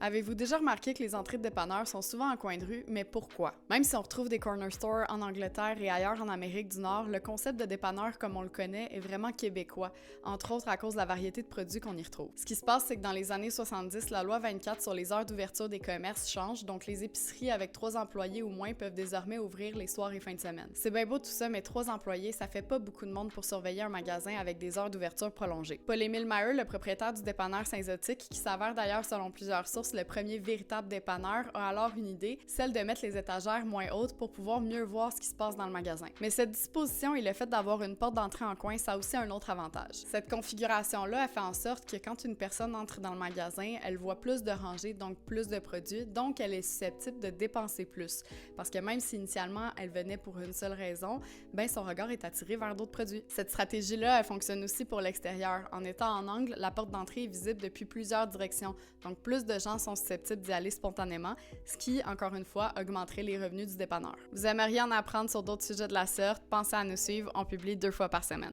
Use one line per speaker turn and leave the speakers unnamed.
Avez-vous déjà remarqué que les entrées de dépanneurs sont souvent en coin de rue, mais pourquoi? Même si on retrouve des corner stores en Angleterre et ailleurs en Amérique du Nord, le concept de dépanneur comme on le connaît est vraiment québécois, entre autres à cause de la variété de produits qu'on y retrouve. Ce qui se passe, c'est que dans les années 70, la loi 24 sur les heures d'ouverture des commerces change, donc les épiceries avec 3 employés ou moins peuvent désormais ouvrir les soirs et fins de semaine. C'est bien beau tout ça, mais 3 employés, ça fait pas beaucoup de monde pour surveiller un magasin avec des heures d'ouverture prolongées. Paul-Émile Maheu, le propriétaire du dépanneur Saint-Zotique, qui s'avère d'ailleurs selon plusieurs sources le premier véritable dépanneur, a alors une idée, celle de mettre les étagères moins hautes pour pouvoir mieux voir ce qui se passe dans le magasin. Mais cette disposition et le fait d'avoir une porte d'entrée en coin, ça a aussi un autre avantage. Cette configuration-là, elle fait en sorte que quand une personne entre dans le magasin, elle voit plus de rangées, donc plus de produits, donc elle est susceptible de dépenser plus. Parce que même si initialement elle venait pour une seule raison, ben son regard est attiré vers d'autres produits. Cette stratégie-là, elle fonctionne aussi pour l'extérieur. En étant en angle, la porte d'entrée est visible depuis plusieurs directions, donc plus de gens sont susceptibles d'y aller spontanément, ce qui, encore une fois, augmenterait les revenus du dépanneur. Vous aimeriez en apprendre sur d'autres sujets de la sorte? Pensez à nous suivre, on publie 2 fois par semaine.